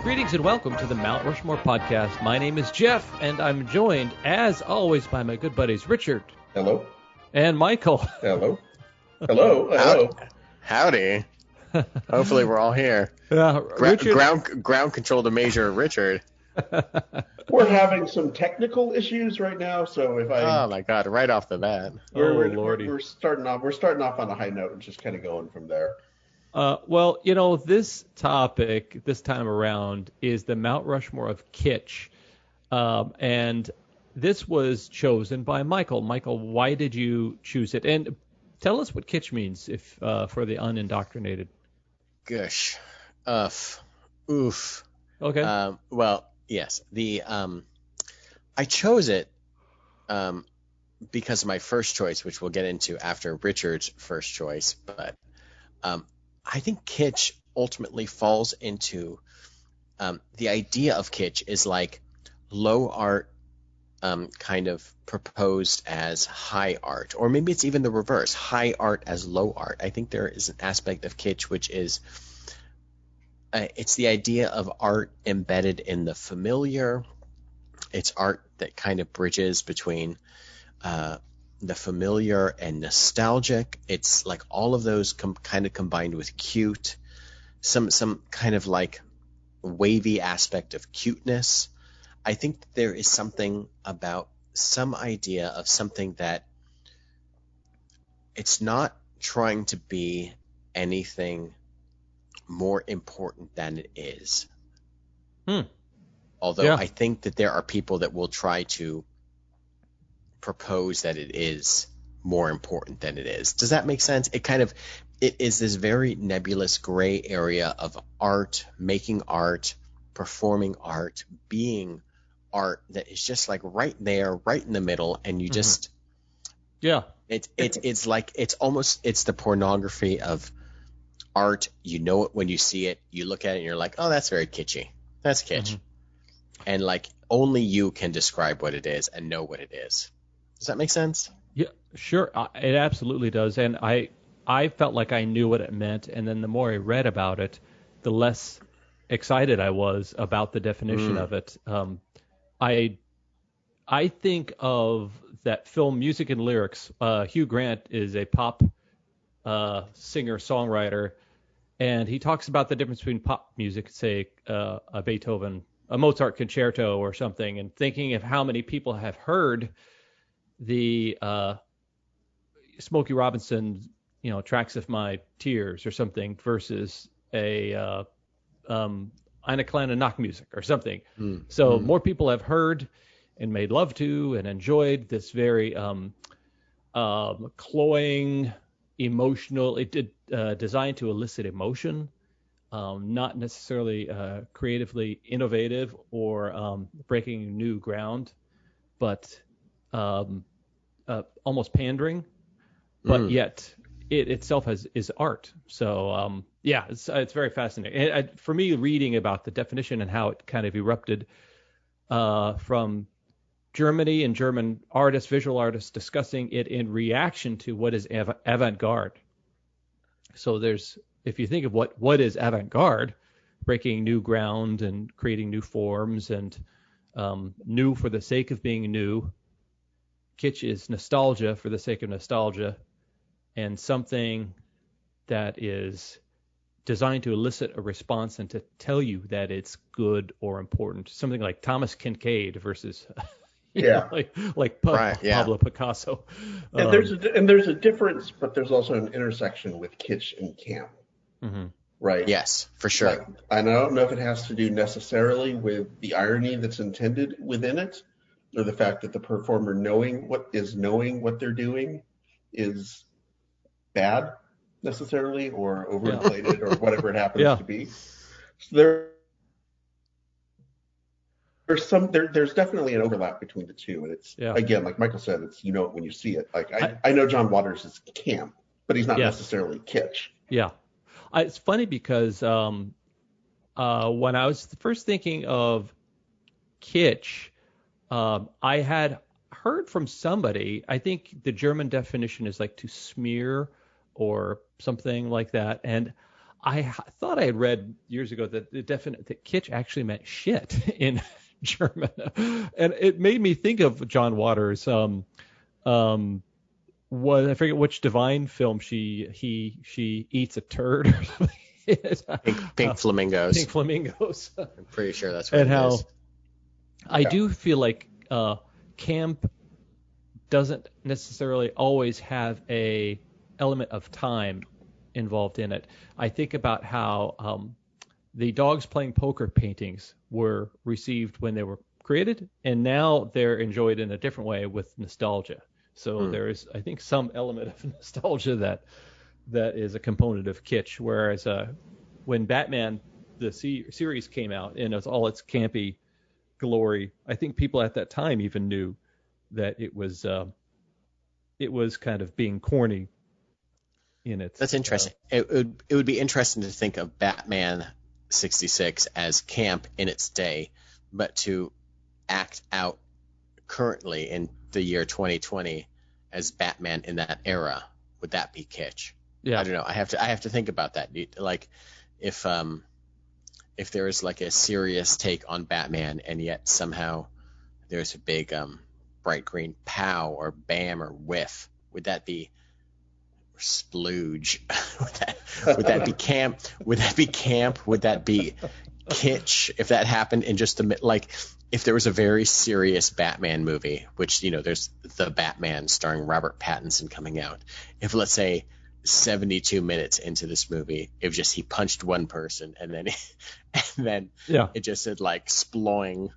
Greetings and welcome to the Mount Rushmore podcast. My name is Jeff, and I'm joined, as always, by my good buddies Richard. Hello. And Michael. Hello. Hello. Howdy. Hopefully we're all here. Richard... ground control to Major Richard. We're having some technical issues right now, so if I... Oh my God! Right off the bat. We're starting off on a high note and just kind of going from there. Well, you know, this topic this time around is the Mount Rushmore of Kitsch, and this was chosen by Michael. Michael, why did you choose it? And tell us what kitsch means, if for the unindoctrinated. Gosh, oof. Okay. Well, yes. I chose it because my first choice, which we'll get into after Richard's first choice, but I think kitsch ultimately falls into the idea of kitsch is like low art kind of proposed as high art, or maybe it's even the reverse, high art as low art. I think there is an aspect of kitsch which is it's the idea of art embedded in the familiar. It's art that kind of bridges between the familiar and nostalgic. It's like all of those kind of combined with cute, some kind of like wavy aspect of cuteness. I think there is something about some idea of something that it's not trying to be anything more important than it is. Although I think that there are people that will try to propose that it is more important than it is. Does that make sense? It is this very nebulous gray area of art, making art, performing art, being art that is just like right there, right in the middle, and you just it's like it's the pornography of art. You know it when you see it. You look at it and you're like, oh, that's very kitschy. That's kitsch. And like only you can describe what it is and know what it is. Does that make sense? Yeah, sure. It absolutely does. And I felt like I knew what it meant. And then the more I read about it, the less excited I was about the definition of it. I think of that film Music and Lyrics. Hugh Grant is a pop singer-songwriter, and he talks about the difference between pop music, say a Beethoven, a Mozart concerto or something, and thinking of how many people have heard the Smokey Robinson, Tracks of My Tears or something versus a Eine kleine Nachtmusik or something. So more people have heard and made love to and enjoyed this very cloying, emotional, designed to elicit emotion, not necessarily creatively innovative or breaking new ground, but almost pandering, but yet it itself is art. So it's very fascinating. And for me, reading about the definition and how it kind of erupted from Germany and German artists, visual artists, discussing it in reaction to what is avant-garde. So if you think of what is avant-garde, breaking new ground and creating new forms and new for the sake of being new. Kitsch is nostalgia for the sake of nostalgia, and something that is designed to elicit a response and to tell you that it's good or important. Something like Thomas Kinkade versus Pablo Picasso. And there's a difference, but there's also an intersection with kitsch and camp. Right? Yes, for sure. Like, I don't know if it has to do necessarily with the irony that's intended within it, or the fact that the performer knowing what they're doing is bad necessarily, or overinflated, or whatever it happens to be. So there's definitely an overlap between the two, and it's again, like Michael said, it's it when you see it. Like I know John Waters is camp, but he's not necessarily kitsch. Yeah, it's funny because when I was first thinking of kitsch, I had heard from somebody, I think the German definition is like to smear or something like that. And thought I had read years ago that that kitsch actually meant shit in German, and it made me think of John Waters. I forget which Divine film she eats a turd or something. Pink flamingos. Pink flamingos. I'm pretty sure that's what And it how is. I do feel like camp doesn't necessarily always have a element of time involved in it. I think about how the dogs playing poker paintings were received when they were created, and now they're enjoyed in a different way with nostalgia. So there is, I think, some element of nostalgia that is a component of kitsch. Whereas when Batman the series came out and it was all its campy glory, I think people at that time even knew that it was kind of being corny in its. That's interesting. It would be interesting to think of Batman 66 as camp in its day, but to act out currently in the year 2020 as Batman in that era, would that be kitsch? Yeah. I don't know. I have to think about that. Like if there is like a serious take on Batman and yet somehow there's a big bright green pow or bam or whiff, would that be splooge? would that be camp? Would that be camp? Would that be kitsch if that happened in just like if there was a very serious Batman movie, which, there's The Batman starring Robert Pattinson coming out. If, let's say, 72 minutes into this movie, it was just he punched one person and then it just said like sploing.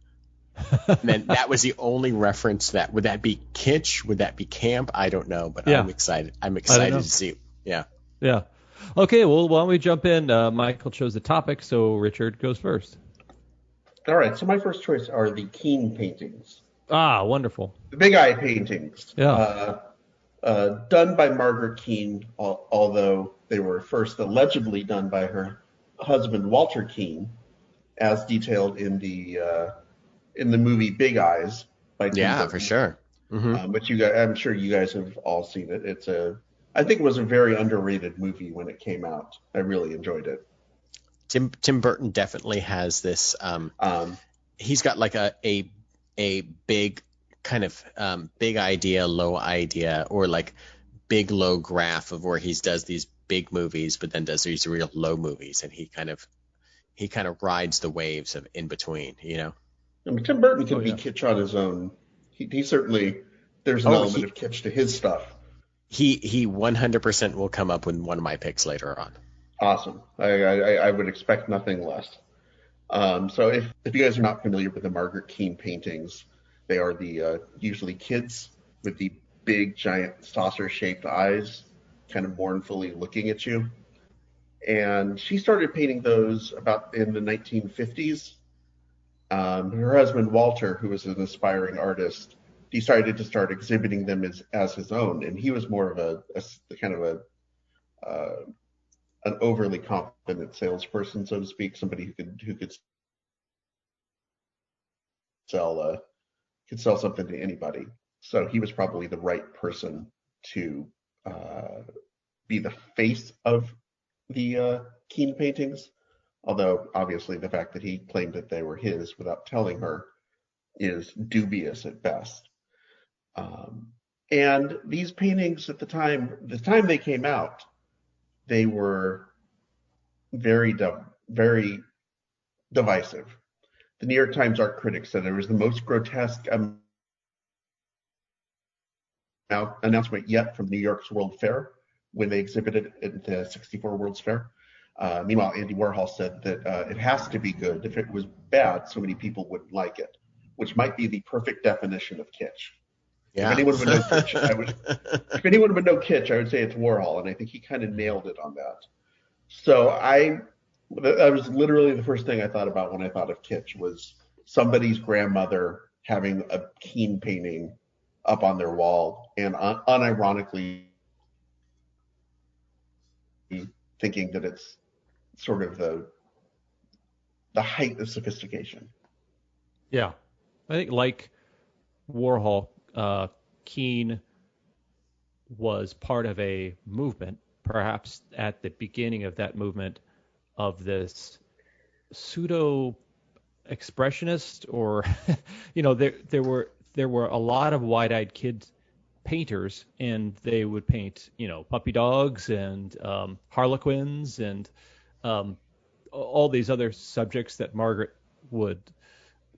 And then that was the only reference would that be kitsch? Would that be camp? I don't know, but I'm excited. I'm excited to see. Yeah. Yeah. Okay, well, why don't we jump in? Michael chose the topic, so Richard goes first. All right, so my first choice are the Keane paintings. Ah, wonderful. The Big Eye paintings. Yeah. Done by Margaret Keane, although they were first allegedly done by her husband, Walter Keane, as detailed in the movie Big Eyes by Tim Burton. For sure. Mm-hmm. Which I'm sure you guys have all seen it. I think it was a very underrated movie when it came out. I really enjoyed it. Tim Burton definitely has this. He's got like a big kind of big idea, low idea, or like big low graph of where he does these big movies, but then does these real low movies, and he kind of rides the waves of in between. I mean, Tim Burton can be kitsch on his own. He certainly there's an element of kitsch to his stuff. He 100% will come up with one of my picks later on. Awesome. I would expect nothing less. So if you guys are not familiar with the Margaret Keane paintings, they are the usually kids with the big, giant saucer-shaped eyes kind of mournfully looking at you. And she started painting those about in the 1950s. Her husband, Walter, who was an aspiring artist, decided to start exhibiting them as his own. And he was more of a kind of an overly confident salesperson, so to speak, somebody who could sell something to anybody. So he was probably the right person to be the face of the Keane paintings. Although obviously the fact that he claimed that they were his without telling her is dubious at best. And these paintings at the time they came out, they were very divisive. The New York Times art critic said it was the most grotesque announcement yet from New York's World Fair when they exhibited at the 64 World's Fair. Meanwhile, Andy Warhol said that it has to be good. If it was bad, so many people wouldn't like it, which might be the perfect definition of kitsch. Yeah. If anyone would know kitsch, I would say it's Warhol, and I think he kind of nailed it on that. So that was literally the first thing I thought about when I thought of kitsch was somebody's grandmother having a Keane painting up on their wall and unironically thinking that it's sort of the height of sophistication. Yeah. I think like Warhol, Keane was part of a movement. Perhaps at the beginning of that movement, this pseudo expressionist, or there were a lot of wide-eyed kid painters, and they would paint puppy dogs and harlequins and all these other subjects that Margaret would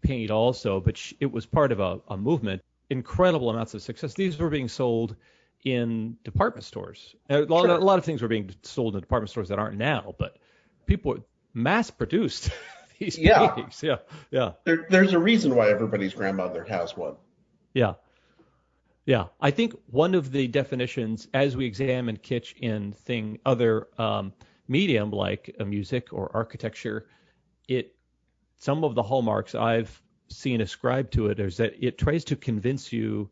paint also, but it was part of a movement. Incredible amounts of success. These were being sold in department stores. A lot of things were being sold in department stores that aren't now, but people mass produced these paintings. Yeah. There's a reason why everybody's grandmother has one. Yeah. Yeah. I think one of the definitions, as we examine kitsch in other medium like music or architecture, some of the hallmarks I've seen ascribed to it is that it tries to convince you.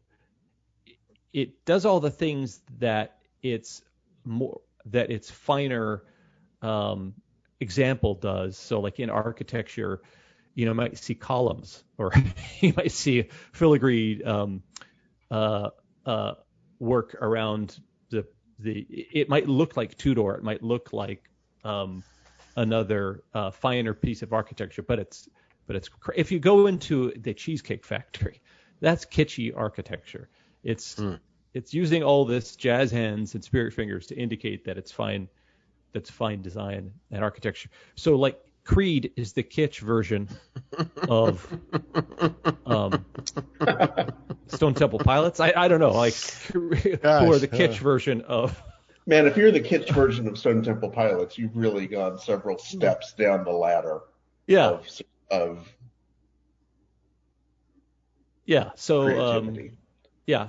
It does all the things that its finer example does. So, like in architecture, you might see columns, or you might see filigree work around the. It might look like Tudor. It might look like another finer piece of architecture, but it's if you go into the Cheesecake Factory, that's kitschy architecture. It's using all this jazz hands and spirit fingers to indicate that it's fine. That's fine design and architecture. So, like, Creed is the kitsch version of Stone Temple Pilots. I don't know, like, who are the kitsch version of. Man, if you're the kitsch version of Stone Temple Pilots, you've really gone several steps down the ladder. Yeah. Of creativity.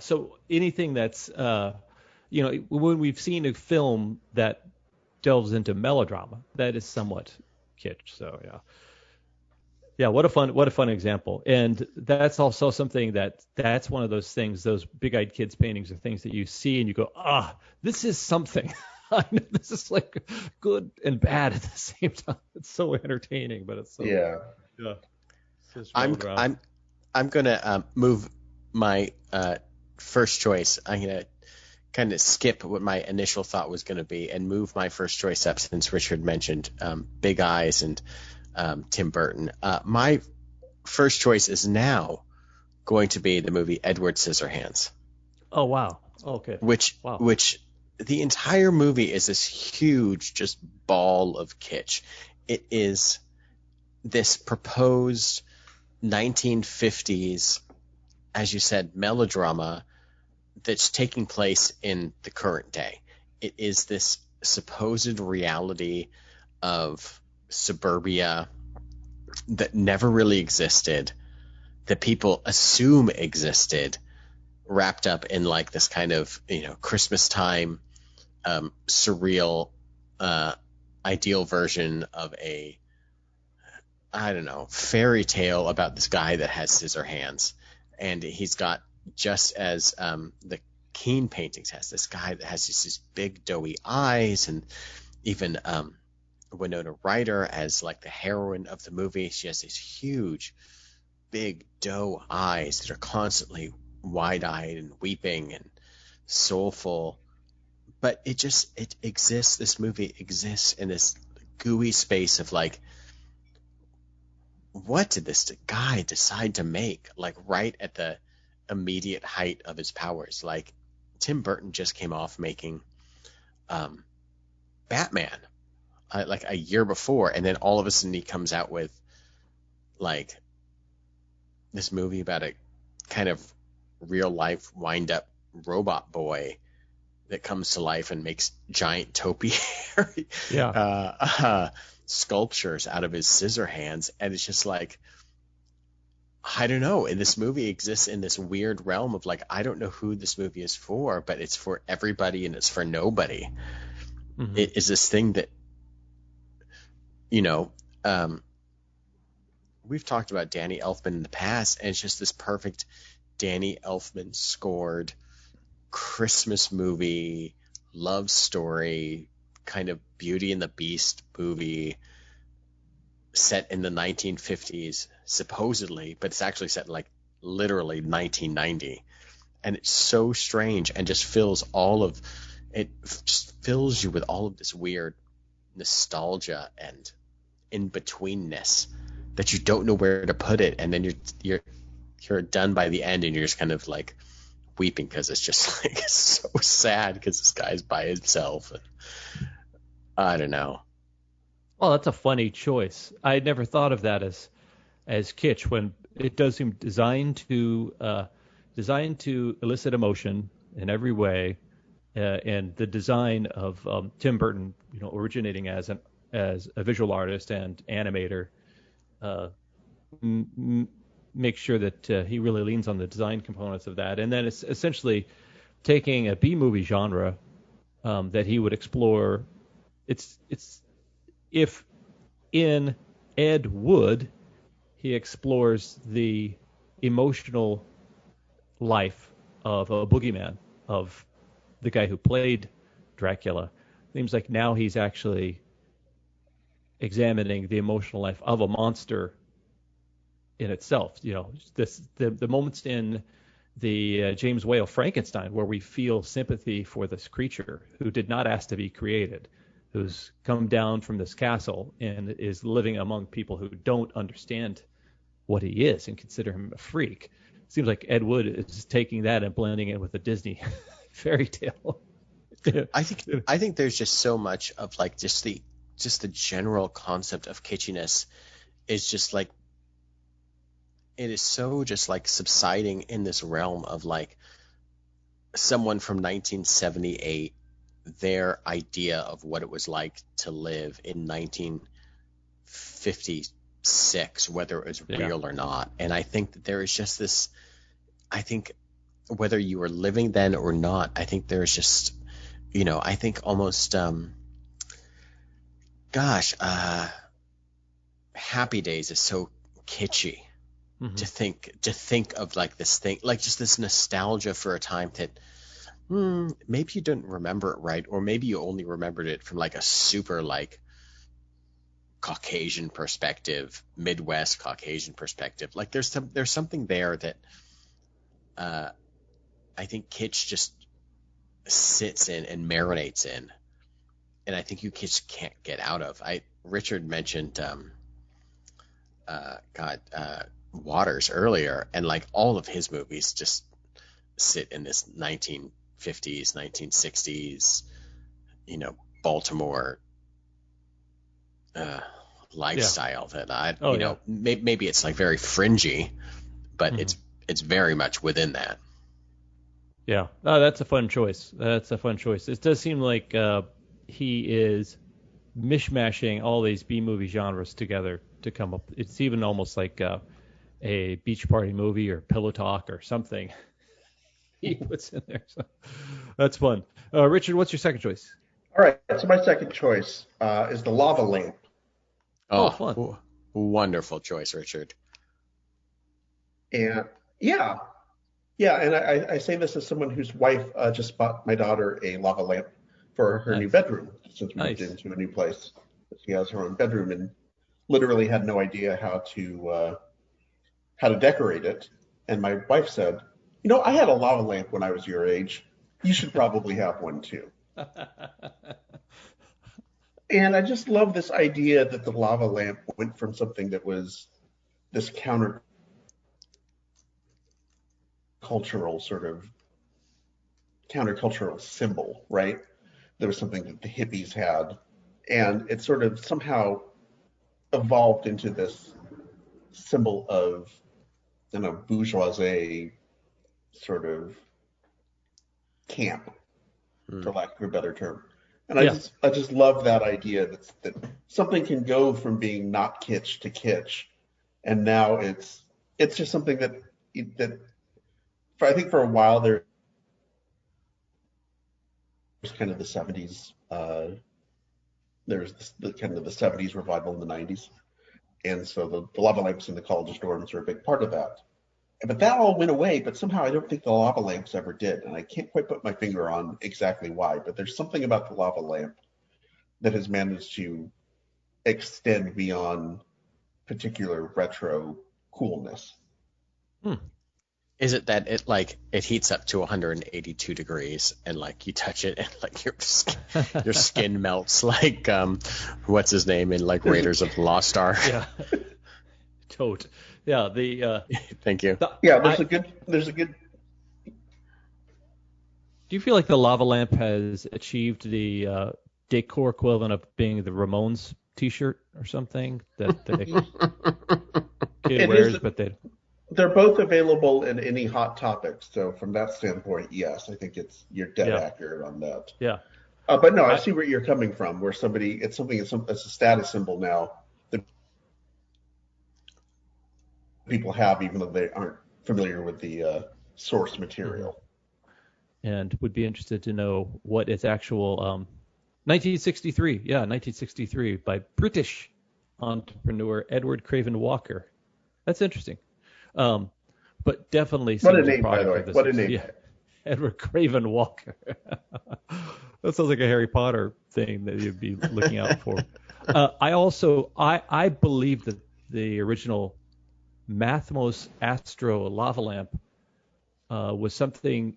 So anything that's when we've seen a film that delves into melodrama, that is somewhat kitsch. So what a fun example. And that's also something that's one of those things, those big-eyed kids paintings are things that you see and you go, this is something. I know this is like good and bad at the same time. It's so entertaining, but it's so I'm gonna move my first choice. I'm gonna kind of skip what my initial thought was going to be and move my first choice up, since Richard mentioned Big Eyes and Tim Burton. My first choice is now going to be the movie Edward Scissorhands. Oh, wow. Okay. Which the entire movie is this huge just ball of kitsch. It is this proposed 1950s, as you said, melodrama that's taking place in the current day. It is this supposed reality of suburbia that never really existed, that people assume existed, wrapped up in like this kind of Christmas time surreal ideal version of a fairy tale about this guy that has scissor hands. And he's got, just as the Keane paintings has, this guy that has these big doughy eyes, and even Winona Ryder as like the heroine of the movie, she has these huge big doe eyes that are constantly wide-eyed and weeping and soulful. But it exists, this movie exists in this gooey space of like, what did this guy decide to make, like right at the immediate height of his powers? Like, Tim Burton just came off making Batman like a year before, and then all of a sudden he comes out with like this movie about a kind of real life wind up robot boy that comes to life and makes giant topiary sculptures out of his scissor hands. And it's just like, I don't know. And this movie exists in this weird realm of like, I don't know who this movie is for, but it's for everybody and it's for nobody. Mm-hmm. It is this thing that, we've talked about Danny Elfman in the past, and it's just this perfect Danny Elfman scored Christmas movie, love story, kind of Beauty and the Beast movie set in the 1950s, supposedly, but it's actually set in like literally 1990. And it's so strange and just fills you with all of this weird nostalgia and in betweenness that you don't know where to put it, and then you're done by the end, and you're just kind of like weeping because it's just like so sad because this guy's by himself. And I don't know. Well, that's a funny choice. I had never thought of that as kitsch, when it does seem designed to elicit emotion in every way, and the design of Tim Burton, originating as a visual artist and animator, make sure that he really leans on the design components of that, and then it's essentially taking a B movie genre that he would explore. It's if in Ed Wood he explores the emotional life of a boogeyman, of the guy who played Dracula. Seems like now he's actually examining the emotional life of a monster in itself. The moments in the James Whale Frankenstein where we feel sympathy for this creature who did not ask to be created, who's come down from this castle and is living among people who don't understand what he is and consider him a freak. It seems like Ed Wood is taking that and blending it with a Disney fairy tale. I think there's just so much of like just the general concept of kitschiness is just like, it is so just like subsiding in this realm of like someone from 1978, their idea of what it was like to live in 1956, whether it was real or not. And I think that there is just this, I think whether you were living then or not, I think there's just, I think almost, Happy Days is so kitschy. Mm-hmm. to think of like this thing, like just this nostalgia for a time that maybe you didn't remember it right, or maybe you only remembered it from like a super like Caucasian perspective, Midwest Caucasian perspective. Like there's something there that I think kitsch just sits in and marinates in, and I think you just can't get out of. Richard mentioned Waters earlier, and like all of his movies just sit in this 1950s, 1960s, Baltimore lifestyle that maybe it's like very fringy, but it's very much within that. Yeah, that's a fun choice. It does seem like he is mishmashing all these B movie genres together to come up. It's even almost like a beach party movie or Pillow Talk or something he puts in there. So that's fun. Richard, what's your second choice? All right, so my second choice is the lava lamp. Oh, fun. Wonderful choice, Richard. And and I say this as someone whose wife just bought my daughter a lava lamp for her new bedroom, since we moved into a new place. She has her own bedroom and literally had no idea how to decorate it. And my wife said, I had a lava lamp when I was your age. You should probably have one too. And I just love this idea that the lava lamp went from something that was this countercultural symbol, right? There was something that the hippies had, and it sort of somehow evolved into this symbol of bourgeoisie sort of camp, for lack of a better term. And I just love that idea that something can go from being not kitsch to kitsch, and now it's just something that I think for a while there was kind of the 70s. There's the kind of the 70s revival in the 90s, and so the lava lamps in the college dorms are a big part of that. But that all went away, but somehow I don't think the lava lamps ever did. And I can't quite put my finger on exactly why, but there's something about the lava lamp that has managed to extend beyond particular retro coolness. Is it that it heats up to 182 degrees and like you touch it and like your skin melts like what's his name in like Raiders of the Lost Ark? Yeah. Tote. Yeah. Thank you. There's a good. Do you feel like the lava lamp has achieved the decor equivalent of being the Ramones T-shirt or something that kid wears, but they're both available in any Hot Topics. So from that standpoint, yes, I think you're dead accurate on that. Yeah. But no, I see where you're coming from. Where it's a status symbol now that people have, even though they aren't familiar with the source material. And would be interested to know what its actual 1963 by British entrepreneur Edward Craven Walker. That's interesting. But definitely what a name, by the way. What a name. Yeah, Edward Craven Walker. That sounds like a Harry Potter thing that you'd be looking out for. I believe that the original Mathmos Astro lava lamp was the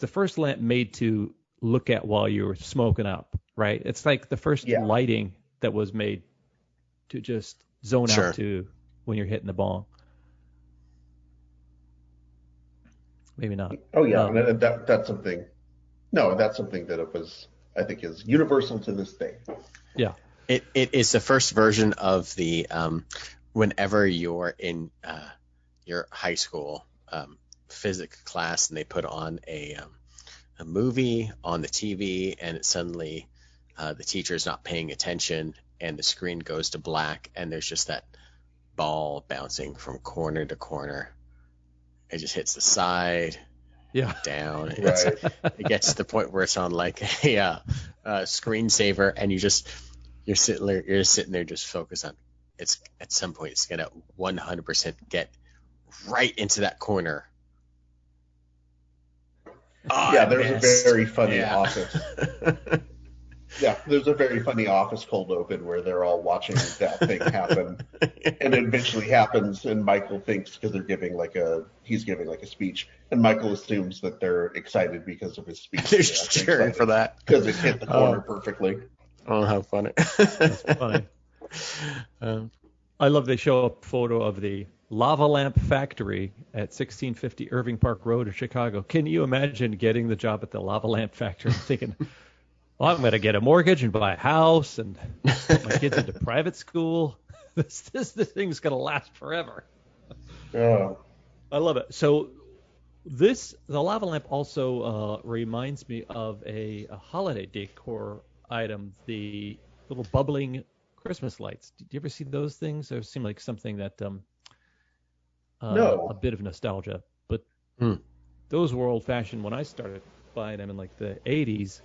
first lamp made to look at while you were smoking up, right? It's like the first lighting that was made to just zone out to when you're hitting the bong. Maybe not. Oh yeah, that's something. No, that's something that I think is universal to this day. Yeah, it is the first version of the whenever you're in your high school physics class and they put on a movie on the TV and suddenly the teacher's not paying attention and the screen goes to black and there's just that ball bouncing from corner to corner. It just hits the side, down. Right. It gets to the point where it's on like a screensaver, and you're sitting there just focused on. It's at some point it's gonna 100% get right into that corner. Oh, yeah, there's a very funny office. Yeah, there's a very funny office cold open where they're all watching that thing happen, and it eventually happens. And Michael thinks because he's giving a speech, and Michael assumes that they're excited because of his speech. They're cheering for that because it hit the corner perfectly. Oh, how funny! That's funny. I love they show a photo of the lava lamp factory at 1650 Irving Park Road in Chicago. Can you imagine getting the job at the lava lamp factory and thinking, well, I'm going to get a mortgage and buy a house and put my kids into private school. This thing's going to last forever. Oh. I love it. So the lava lamp also reminds me of a holiday decor item, the little bubbling Christmas lights. Did you ever see those things? They seem like something that no. A bit of nostalgia, but those were old-fashioned when I started buying them in like the 80s.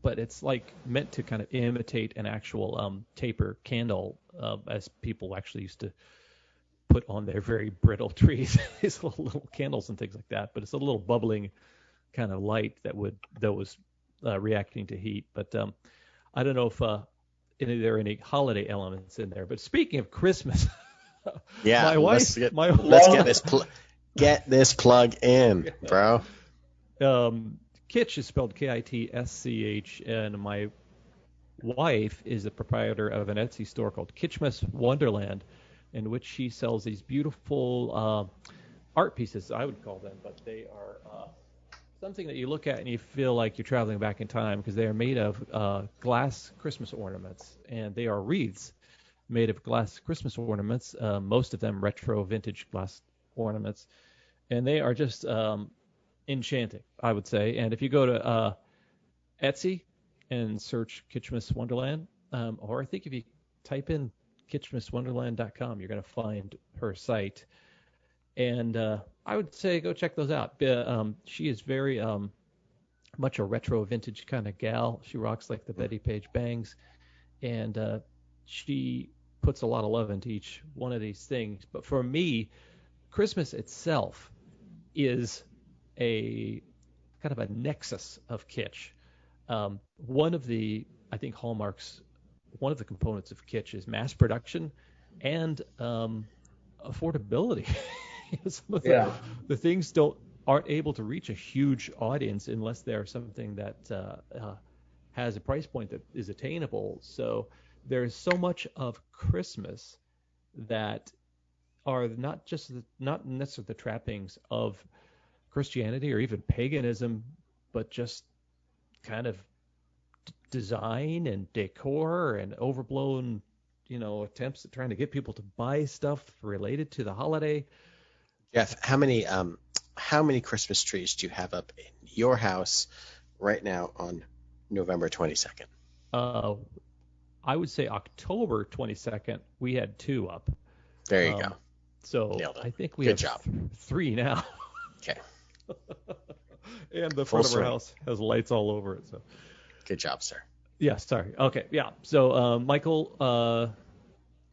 But it's like meant to kind of imitate an actual taper candle, as people actually used to put on their very brittle trees, these little candles and things like that. But it's a little bubbling kind of light that was reacting to heat. But I don't know if there are any holiday elements in there. But speaking of Christmas, my wife, let's get this plug in, bro. Kitsch is spelled Kitsch, and my wife is the proprietor of an Etsy store called Kitschmas Wonderland, in which she sells these beautiful art pieces, I would call them, but they are something that you look at and you feel like you're traveling back in time because they are made of glass Christmas ornaments, and they are wreaths made of glass Christmas ornaments, most of them retro vintage glass ornaments, and they are just enchanting, I would say. And if you go to Etsy and search Kitschmas Wonderland, or I think if you type in kitschmaswonderland.com, you're going to find her site. And I would say go check those out. She is very much a retro vintage kind of gal. She rocks like the Betty Page bangs, and she puts a lot of love into each one of these things. But for me, Christmas itself is a kind of a nexus of kitsch. One of the components of kitsch is mass production and affordability. Some of Yeah. the things aren't able to reach a huge audience unless they're something that has a price point that is attainable. So there's so much of Christmas that are not necessarily the trappings of Christianity or even paganism, but just kind of design and decor and overblown, attempts at trying to get people to buy stuff related to the holiday. Jeff, how many Christmas trees do you have up in your house right now on November 22nd? I would say October 22nd, we had 2 up. There you go. So Nailed it. I think we Good have job. 3 now. Okay. And the Full front of our swing. house has lights all over it. So Good job, sir. yeah, sorry. Okay, yeah. So Michael,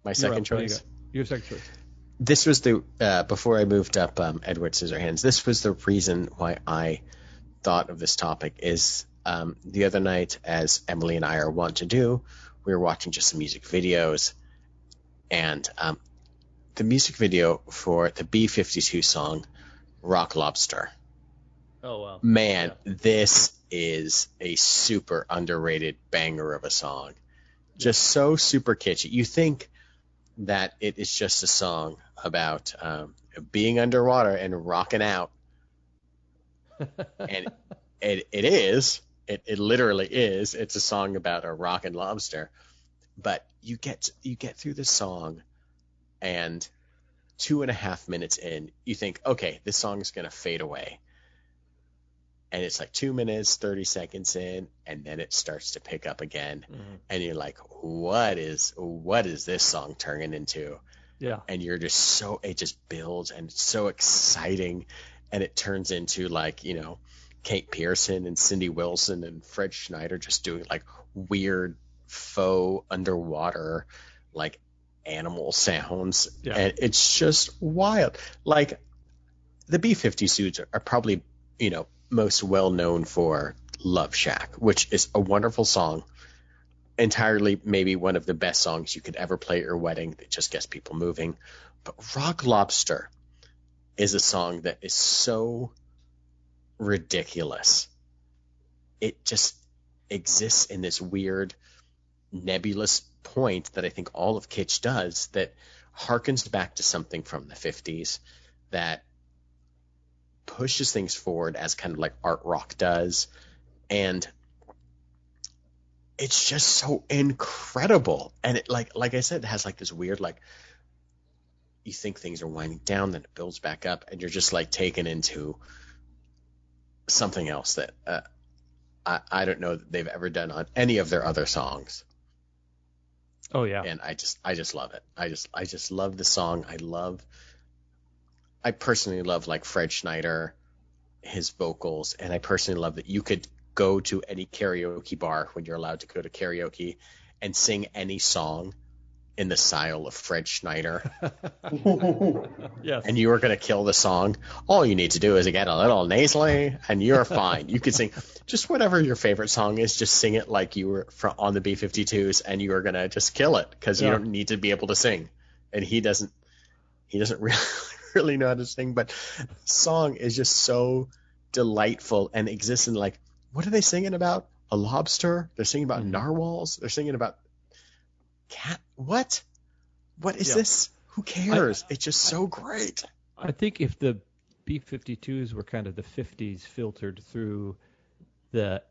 My second There you choice. go. Your second choice. This was the before I moved up Edward Scissorhands. This was the reason why I thought of this topic. Is the other night, as Emily and I are wont to do, we were watching just some music videos, and the music video for the B-52 song "Rock Lobster." Oh wow. Man, Yeah. this is a super underrated banger of a song. Just so super kitschy. You think that it is just a song about being underwater and rocking out, and it is. It literally is. It's a song about a rockin' lobster. But you get through the song, and 2.5 minutes in, you think, okay, this song is gonna fade away. And it's like 2 minutes, 30 seconds in, and then it starts to pick up again. Mm-hmm. And you're like, what is this song turning into? Yeah. And you're just it just builds, and it's so exciting. And it turns into like, Kate Pearson and Cindy Wilson and Fred Schneider just doing like weird faux underwater, like animal sounds. Yeah. And it's just wild. Like the B-52s are probably, most well known for Love Shack, which is a wonderful song, entirely maybe one of the best songs you could ever play at your wedding that just gets people moving. But Rock Lobster is a song that is so ridiculous. It just exists in this weird nebulous point that I think all of kitsch does, that harkens back to something from the 50s that pushes things forward as kind of like art rock does. And it's just so incredible. And it like I said, it has like this weird, like, you think things are winding down, then it builds back up, and you're just like taken into something else that I don't know that they've ever done on any of their other songs. Oh yeah. And I just love it. I just love the song. I personally love like Fred Schneider, his vocals, and I personally love that you could go to any karaoke bar when you're allowed to go to karaoke and sing any song in the style of Fred Schneider. Yes. And you are going to kill the song. All you need to do is get a little nasally, and you're fine. You could sing just whatever your favorite song is. Just sing it like you were on the B-52s, and you are going to just kill it, because you don't need to be able to sing. And he doesn't really know how to sing, but song is just so delightful and exists in, like, what are they singing about? A lobster? They're singing about narwhals? They're singing about cat? What is this? Who cares? It's just so great. I think if the B-52s were kind of the 50s filtered through the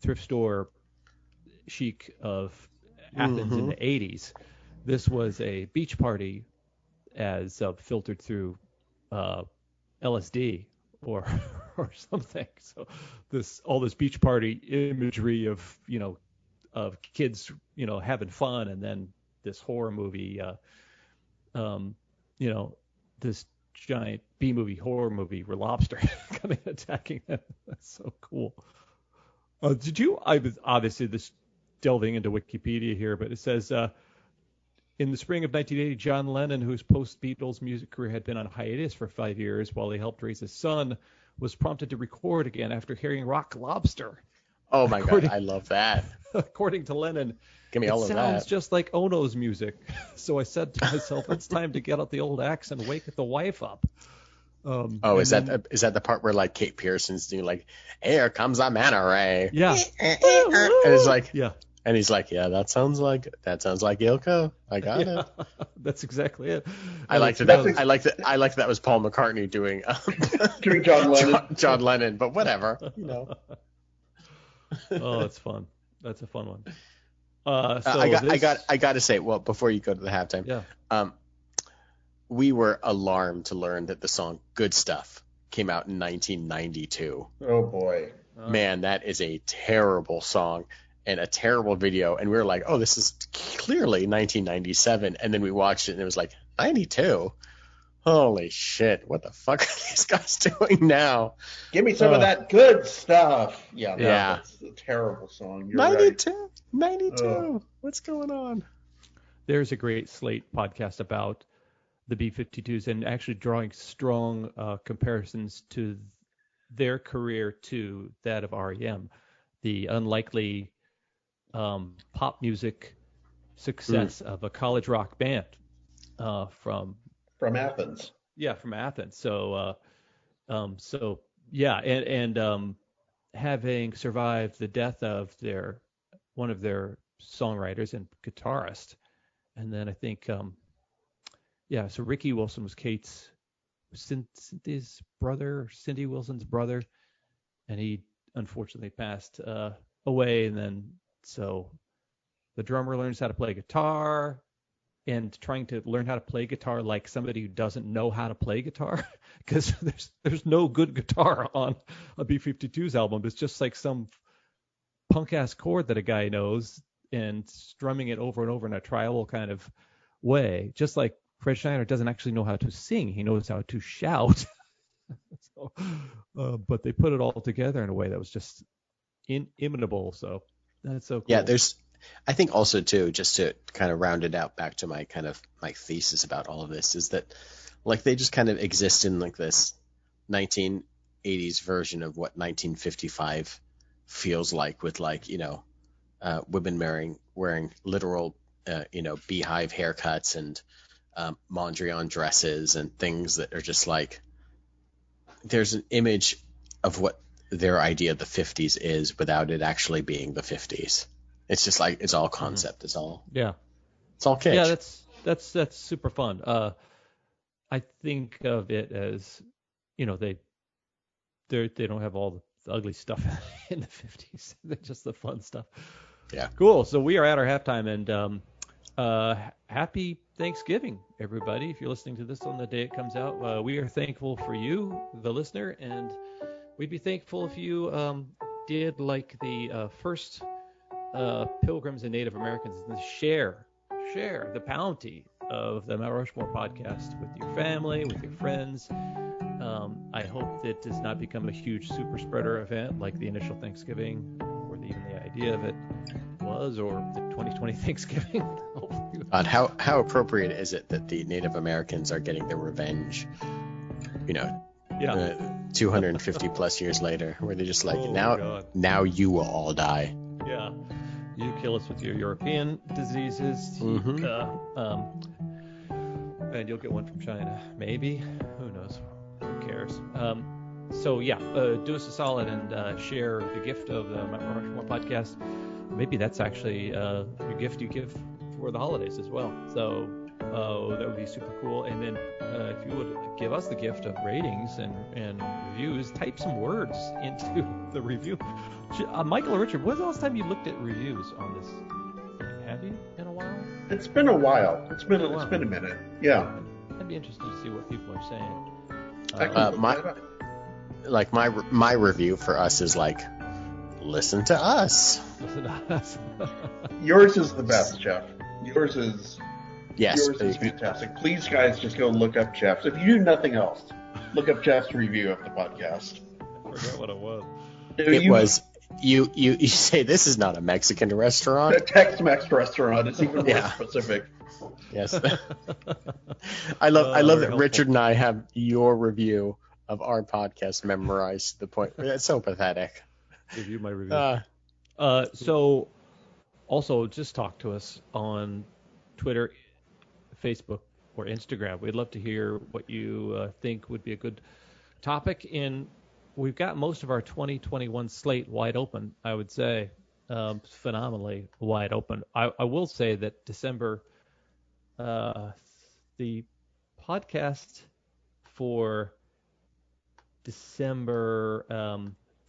thrift store chic of Athens in the 80s, this was a beach party as filtered through LSD or something. So all this beach party imagery of kids having fun, and then this horror movie, this giant B-movie horror movie where Lobster coming and attacking them. That's so cool. I was obviously this delving into Wikipedia here, but it says in the spring of 1980, John Lennon, whose post-Beatles music career had been on hiatus for 5 years while he helped raise his son, was prompted to record again after hearing Rock Lobster. Oh my God, I love that. According to Lennon, Give me all of that. It sounds just like Ono's music. So I said to myself, it's time to get out the old axe and wake the wife up. Is that the part where like Kate Pearson's doing like, here comes a manta ray? Yeah. And it's like, Yeah. And he's like, yeah, that sounds like Yoko. I got it. That's exactly it. I like that was Paul McCartney doing John Lennon. John Lennon, but whatever, you know. Oh, it's fun. That's a fun one. I got to say, well, before you go to the halftime, yeah. We were alarmed to learn that the song "Good Stuff" came out in 1992. Oh boy, man, that is a terrible song and a terrible video. And we were like, oh, this is clearly 1997. And then we watched it and it was like 92. Holy shit! What the fuck are these guys doing now? Give me some of that good stuff. Yeah, yeah. That's a terrible song. You're 92, right. 92. What's going on? There's a great Slate podcast about the B-52s and actually drawing strong comparisons to their career to that of REM. The unlikely pop music success of a college rock band from Athens. Yeah, from Athens. So having survived the death of one of their songwriters and guitarist, and then I think so Ricky Wilson was Cynthia's brother, Cindy Wilson's brother, and he unfortunately passed away. And then so the drummer learns how to play guitar, and trying to learn how to play guitar like somebody who doesn't know how to play guitar, because there's no good guitar on a B-52s album. It's just like some punk ass chord that a guy knows and strumming it over and over in a tribal kind of way, just like Fred Schneider doesn't actually know how to sing. He knows how to shout. But they put it all together in a way that was just inimitable. So that's so cool. Yeah, I think also too, just to kind of round it out back to my thesis about all of this, is that like they just kind of exist in like this 1980s version of what 1955 feels like, with like, women wearing literal, beehive haircuts and Mondrian dresses and things that are just like, there's an image of what their idea of the 50s is without it actually being the 50s. It's just like, it's all concept. Mm-hmm. It's all kitsch. Yeah, that's super fun. I think of it as, they don't have all the ugly stuff in the 50s. They're just the fun stuff. Yeah. Cool. So we are at our halftime, and happy Thanksgiving, everybody. If you're listening to this on the day it comes out, we are thankful for you, the listener, and we'd be thankful if you did like the first Pilgrims and Native Americans, and share the bounty of the Mount Rushmore podcast with your family, with your friends. I hope that does not become a huge super spreader event like the initial Thanksgiving, or even the idea of it was, or the 2020 Thanksgiving. How appropriate is it that the Native Americans are getting their revenge? 250 plus years later, where they're just like, now you will all die. Yeah, you kill us with your European diseases, mm-hmm. And you'll get one from China, maybe. Who knows? Who cares? Do us a solid and share the gift of the Mount Rushmore podcast. Maybe that's actually your gift you give for the holidays as well. So that would be super cool. And then if you would give us the gift of ratings and reviews, type some words into the review. Michael or Richard, when's the last time you looked at reviews on this thing? Have you in a while? It's been a while. It's been a minute. Yeah. I'd be interested to see what people are saying. My review for us is like, listen to us. Listen to us. Yours is the best, Jeff. Yours is fantastic. Please, guys, just go look up Jeff's. If you do nothing else, look up Jeff's review of the podcast. I forgot what it was. You say this is not a Mexican restaurant. A Tex-Mex restaurant. It's even more specific. Yes. I love that Richard and I have your review of our podcast memorized to the point. It's so pathetic. Give you my review. So also just talk to us on Twitter, Facebook, or Instagram. We'd love to hear what you think would be a good topic. And we've got most of our 2021 slate wide open, I would say, phenomenally wide open. I will say that December, the podcast for December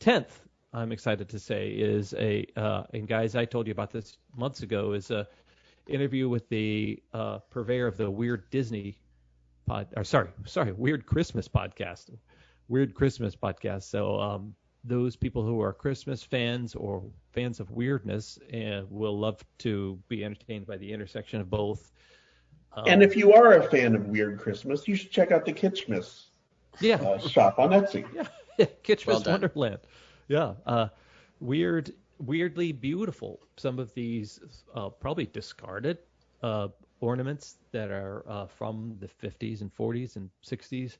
10th, I'm excited to say, is and guys, I told you about this months ago, is a interview with the purveyor of the Weird Disney Weird Christmas podcast. Weird Christmas podcast. So those people who are Christmas fans or fans of weirdness and will love to be entertained by the intersection of both. And if you are a fan of Weird Christmas, you should check out the Kitschmas shop on Etsy. Yeah, Kitschmas Well done. Wonderland. Yeah, weirdly beautiful. Some of these probably discarded ornaments that are from the 50s and 40s and 60s,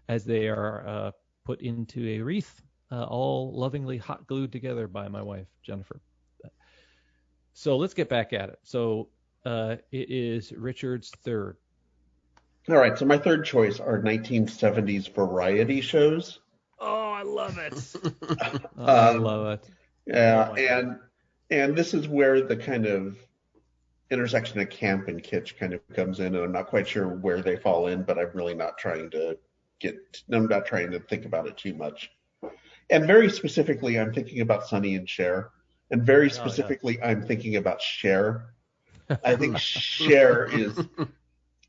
as they are put into a wreath, all lovingly hot glued together by my wife, Jennifer. So let's get back at it. So it is Richard's third. All right, so my third choice are 1970s variety shows. Oh, I love it. I love it. Yeah, Oh and this is where the kind of intersection of camp and kitsch kind of comes in, and I'm not quite sure where they fall in, but I'm really not trying to think about it too much. And very specifically, I'm thinking about Sonny and Cher, and very specifically, I'm thinking about Cher. I think Cher is.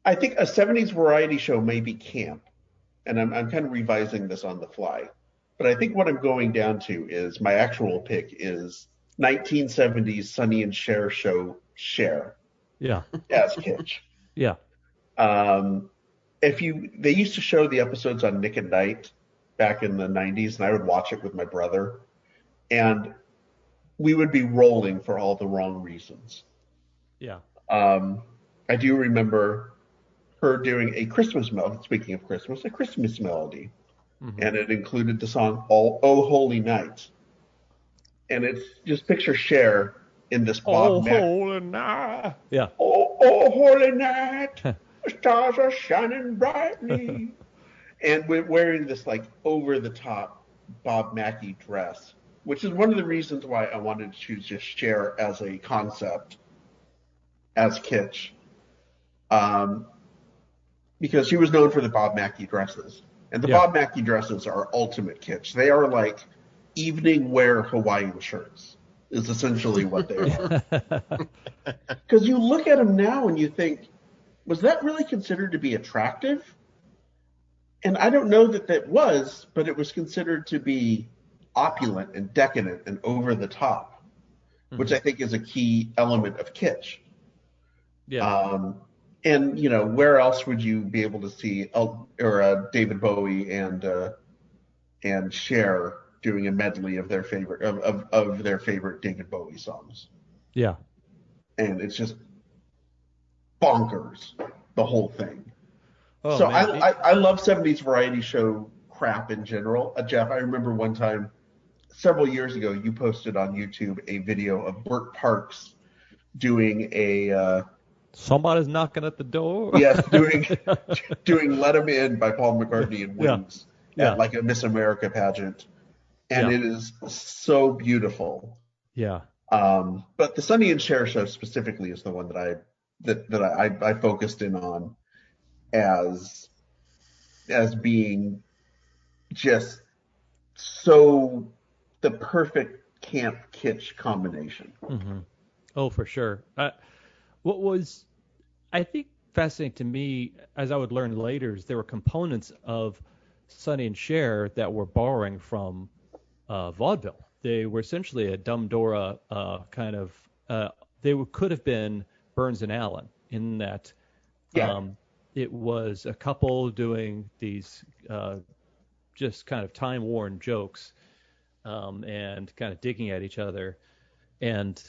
I think a 70s variety show may be camp, and I'm kind of revising this on the fly. But I think what I'm going down to is my actual pick is 1970s Sonny and Cher show Cher. Yeah. As kitsch. Yeah. They used to show the episodes on Nick at Night back in the 90s, and I would watch it with my brother, and we would be rolling for all the wrong reasons. Yeah. I do remember her doing a Christmas melody. Speaking of Christmas, a Christmas melody, and it included the song "Oh Holy Night," and it's just picture Cher in this Bob Holy Night. Yeah. Oh Holy Night, the stars are shining brightly, and we're wearing this like over the top Bob Mackie dress, which is one of the reasons why I wanted to choose just Cher as a concept, as kitsch. Because she was known for the Bob Mackie dresses. And the Bob Mackie dresses are ultimate kitsch. They are like evening wear Hawaiian shirts, is essentially what they are. Because you look at them now and you think, was that really considered to be attractive? And I don't know that was, but it was considered to be opulent and decadent and over the top, which I think is a key element of kitsch. Yeah. And where else would you be able to see David Bowie and Cher doing a medley of their favorite of their favorite David Bowie songs? Yeah. And it's just bonkers, the whole thing. Oh, so man. I love 70s variety show crap in general. Jeff, I remember one time several years ago you posted on YouTube a video of Burt Parks doing a somebody's knocking at the door. Yes, doing "Let 'Em In" by Paul McCartney and Wings at like a Miss America pageant, and it is so beautiful. Yeah. But the Sonny and Cher show specifically is the one that I focused in on as being just so the perfect camp kitsch combination. Mm-hmm. Oh, for sure. What was, I think, fascinating to me, as I would learn later, is there were components of Sonny and Cher that were borrowing from vaudeville. They were essentially a Dumb Dora kind of. Could have been Burns and Allen in that. It was a couple doing these just kind of time-worn jokes and kind of digging at each other, and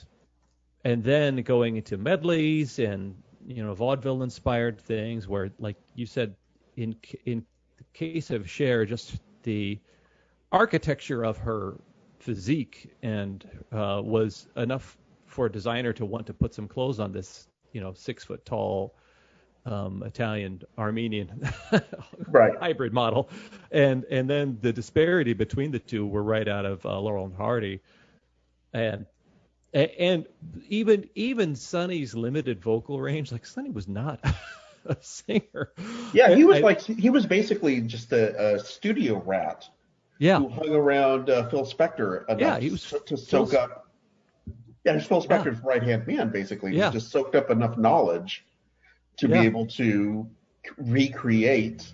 then going into medleys and vaudeville inspired things where, like you said, in the case of Cher, just the architecture of her physique and was enough for a designer to want to put some clothes on this 6 foot tall Italian Armenian Right. hybrid model, and then the disparity between the two were right out of Laurel and Hardy, and even Sonny's limited vocal range, like Sonny was not a singer. Yeah, he was basically just a studio rat Yeah, who hung around Phil Spector yeah, enough he was to soak up. Yeah, he's Phil Spector's right hand man, basically. He Yeah, just soaked up enough knowledge to be yeah, able to recreate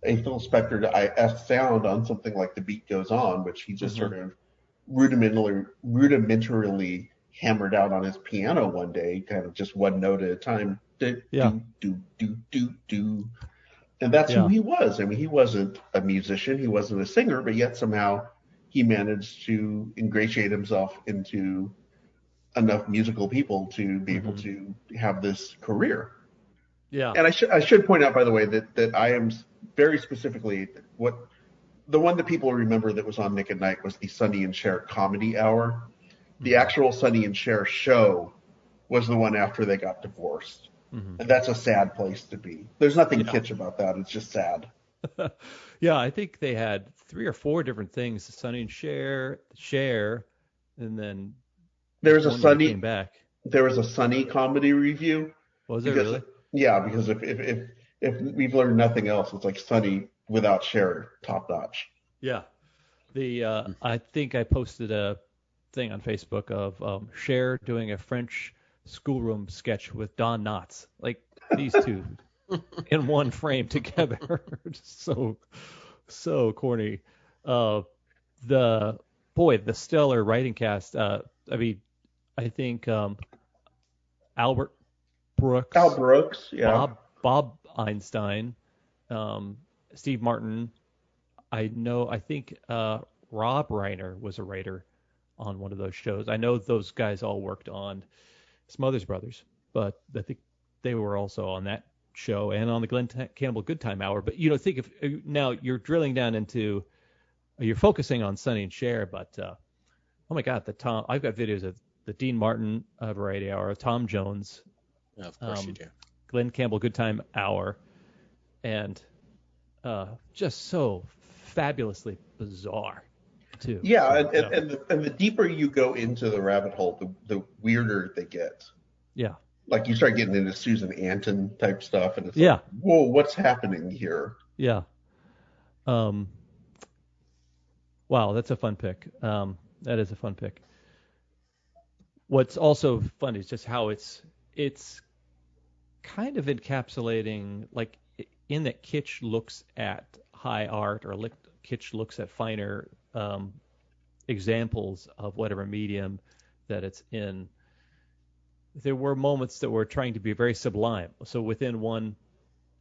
a Phil Spector-esque sound on something like The Beat Goes On, which he just hmm sort of rudimentarily hammered out on his piano one day, kind of just one note at a time. Do, yeah, do, do, do, do, do. And that's who yeah, he was. I mean, he wasn't a musician, he wasn't a singer, but yet somehow he managed to ingratiate himself into enough musical people to be able hmm to have this career. yeah, And I should point out, by the way, that I am very specifically what the one that people remember that was on Nick at Night was the Sonny and Cher comedy hour. The hmm actual Sonny and Cher show was the one after they got divorced. hmm And that's a sad place to be. There's nothing yeah. kitsch about that. It's just sad. Yeah, I think they had 3 or 4 different things: Sonny and Cher, and then There there's was a one where they Sonny came back. there was a Sonny comedy review Was there because really? yeah, because if we've learned nothing else, it's like Sonny without Cher, top notch. Yeah. I think I posted a thing on Facebook of Cher doing a French schoolroom sketch with Don Knotts. Like these two in one frame together. Just so corny. Uh, the stellar writing cast. I mean, I think Albert Al Brooks, Brooks, yeah. Bob Einstein, um, Steve Martin. I think Rob Reiner was a writer on one of those shows. I know those guys all worked on Smothers Brothers, but I think they were also on that show and on the Campbell Good Time Hour. But think of now you're drilling down into you're focusing on Sonny and Cher, but oh my God, I've got videos of the Dean Martin Variety Hour, Tom Jones, Of course you do. Glenn Campbell Good Time Hour, and just so fabulously bizarre too. Yeah, So, and the deeper you go into the rabbit hole, the weirder they get. yeah, Like you start getting into Susan Anton type stuff, and it's yeah, like, whoa, what's happening here? yeah. Um, wow, that's a fun pick. That is a fun pick. What's also fun is just how it's kind of encapsulating, like, in that Kitsch looks at high art, or Kitsch looks at finer examples of whatever medium that it's in. There were moments that were trying to be very sublime. So within 1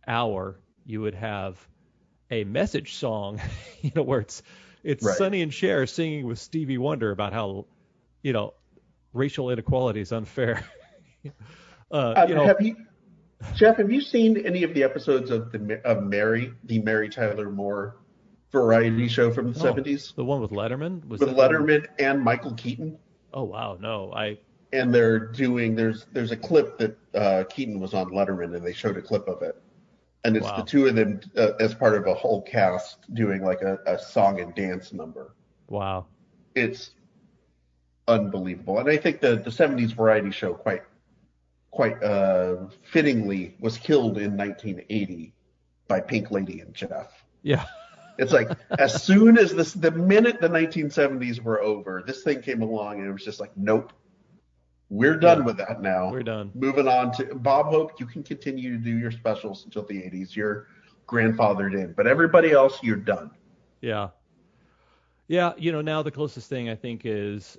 hour, you would have a message song, where it's Right. Sonny and Cher singing with Stevie Wonder about how, racial inequality is unfair. Have you, Jeff? Have you seen any of the episodes of the Mary Tyler Moore variety show from the No, '70s the one with Letterman was with that the one? Letterman and Michael Keaton? Oh wow, no, And they're doing there's a clip that Keaton was on Letterman, and they showed a clip of it, and it's the wow, two of them as part of a whole cast doing like a song and dance number. wow, It's unbelievable, and I think the '70s variety show quite fittingly was killed in 1980 by Pink Lady and Jeff. yeah, It's like as soon as the minute the 1970s were over, this thing came along, and it was just like, nope, we're done yeah, with that now. we're done. Moving on to Bob Hope. You can continue to do your specials until the 80s. You're grandfathered in, but everybody else, you're done. Yeah, yeah. Now the closest thing I think is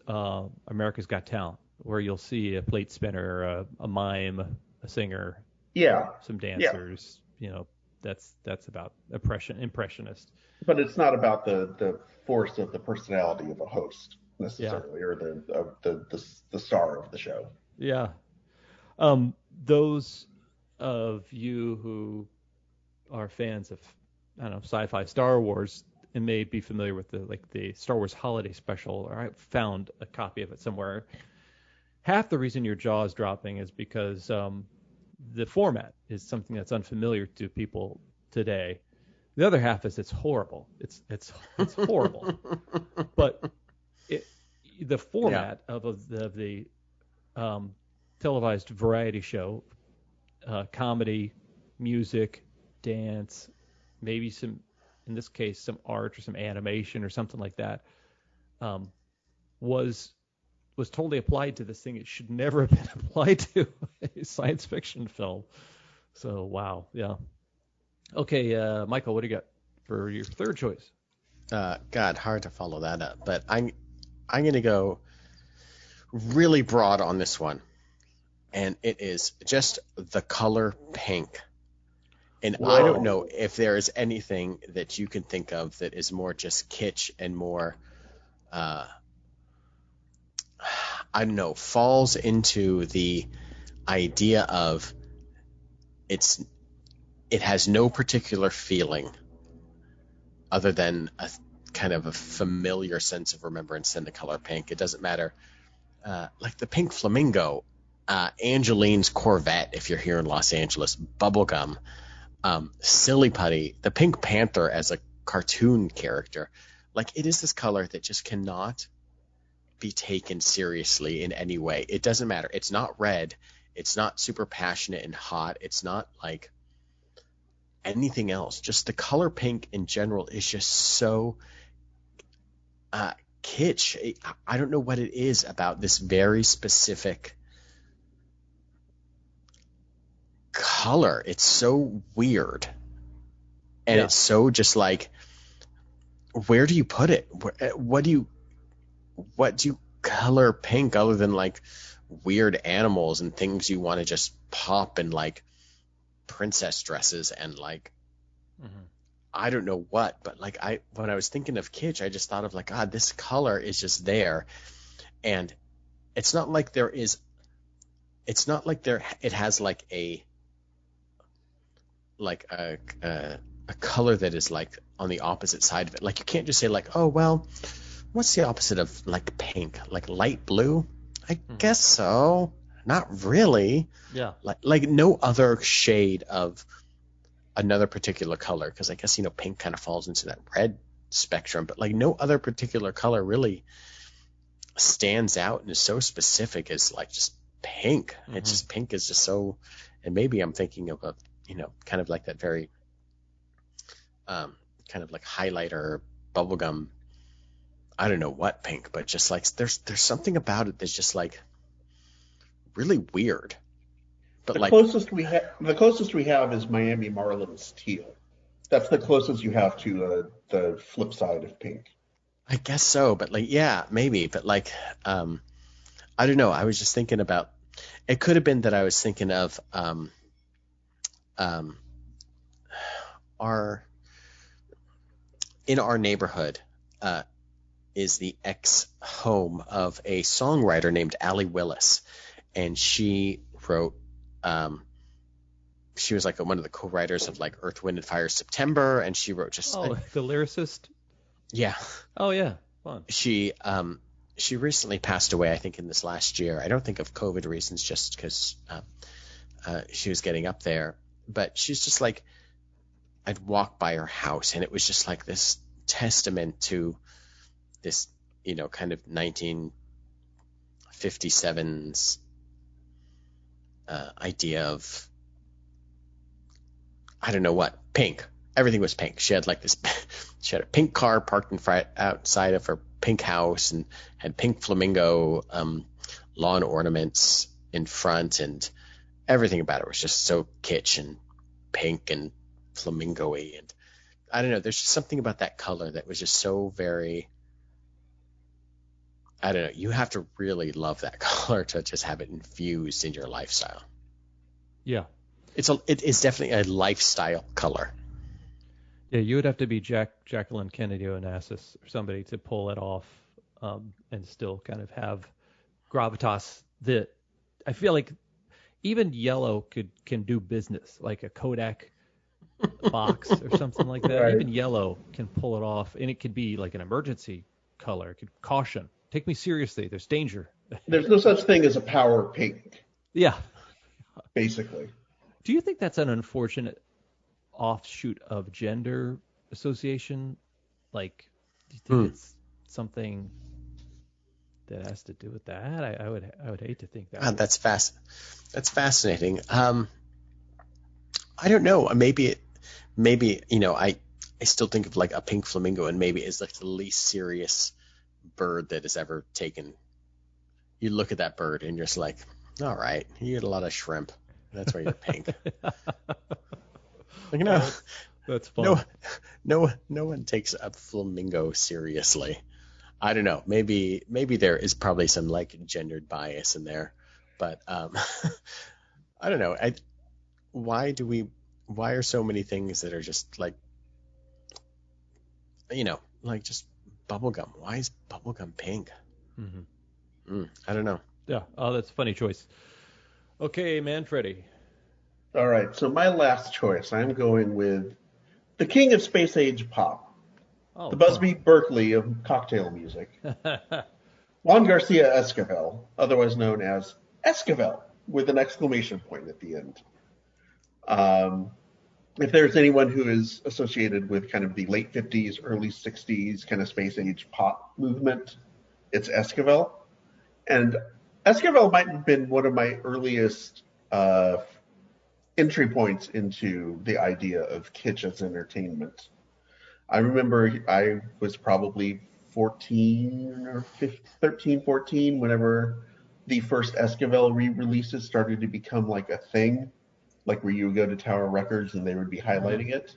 America's Got Talent, where you'll see a plate spinner, a mime, a singer, Yeah, some yeah. dancers. That's about impressionist. But it's not about the force of the personality of a host Yeah, necessarily, or the star of the show. yeah. Those of you who are fans of, I don't know, sci-fi, Star Wars, and may be familiar with the Star Wars Holiday Special, or I found a copy of it somewhere. Half the reason your jaw is dropping is because the format is something that's unfamiliar to people today. The other half is it's horrible. It's horrible. But the format of the televised variety show, comedy, music, dance, maybe some, in this case, some art or some animation or something like that, was totally applied to this thing. It should never have been applied to a science fiction film. So, wow. Yeah. Okay, Michael, what do you got for your third choice? God, hard to follow that up. But I'm going to go really broad on this one. And it is just the color pink. And Whoa. I don't know if there is anything that you can think of that is more just kitsch and more, I don't know, falls into the idea of it has no particular feeling other than a kind of a familiar sense of remembrance in the color pink. It doesn't matter. Like the pink flamingo, Angeline's Corvette, if you're here in Los Angeles, bubblegum, Silly Putty, the Pink Panther as a cartoon character. Like, it is this color that just cannot be taken seriously in any way. It doesn't matter. It's not red. It's not super passionate and hot. It's not like anything else. Just the color pink in general is just so kitsch. I don't know what it is about this very specific color. It's so weird. And it's so just like, where do you put it? What do you color pink other than like weird animals and things you want to just pop in like princess dresses and like I don't know what, but like when I was thinking of kitsch, I just thought of like, God, this color is just there. And it's not like it has like a color that is like on the opposite side of it. Like, you can't just say like, oh, well, what's the opposite of like pink? Like light blue? I guess so. Not really. Yeah. Like no other shade of another particular color, because I guess, pink kind of falls into that red spectrum, but like no other particular color really stands out and is so specific as like just pink. It's just, pink is just so, and maybe I'm thinking of a, kind of like that very kind of like highlighter bubblegum, I don't know what pink, but just like there's something about it that's just like really weird. But the closest we have is Miami Marlins teal. That's the closest you have to the flip side of pink. I guess so, but like, yeah, maybe, but like, I don't know. I was just thinking about, it could have been that I was thinking of, in our neighborhood, is the ex-home of a songwriter named Allie Willis, and she wrote, she was like one of the co-writers of like Earth, Wind and Fire September, and she wrote just the lyricist. Yeah. Oh yeah, fun. She recently passed away, I think, in this last year. I don't think of COVID reasons, just because she was getting up there. But she's just like, I'd walk by her house, and it was just like this testament to this, kind of 1957's idea of, I don't know what, pink. Everything was pink. She had like this, she had a pink car parked outside of her pink house, and had pink flamingo lawn ornaments in front, and everything about it was just so kitsch and pink and flamingo-y. And I don't know, there's just something about that color that was just so very, I don't know, you have to really love that color to just have it infused in your lifestyle. Yeah. It is definitely a lifestyle color. Yeah, you would have to be Jacqueline Kennedy Onassis or somebody to pull it off, and still kind of have gravitas that I feel like even yellow can do business, like a Kodak box or something like that. Right. Even yellow can pull it off, and it could be like an emergency color. It could caution. Take me seriously. There's danger. There's no such thing as a power pink, Yeah. basically. Do you think that's an unfortunate offshoot of gender association? Like, do you think it's something that has to do with that? I would hate to think that. That's That's fascinating. I don't know. Maybe I still think of like a pink flamingo, and maybe it's like the least serious bird that has ever taken. You look at that bird and you're just like, all right, you get a lot of shrimp. That's why you're pink. Like, no, That's fun. no one takes a flamingo seriously. I don't know. Maybe there is probably some like gendered bias in there, but I don't know. Why are so many things that are just like, like just bubblegum? Why is bubblegum pink? I don't know. Yeah. Oh, that's a funny choice. Okay, Manfredi. All right, so my last choice, I'm going with the king of space age pop, Oh, the Busby Berkeley of cocktail music, Juan Garcia Esquivel, otherwise known as Esquivel, with an exclamation point at the end. If there's anyone who is associated with kind of the late 50s, early 60s kind of space age pop movement, it's Esquivel. And Esquivel might have been one of my earliest entry points into the idea of kitsch as entertainment. I remember I was probably 14 or 15, 13, 14 whenever the first Esquivel re-releases started to become like a thing, like where you would go to Tower Records and they would be highlighting it.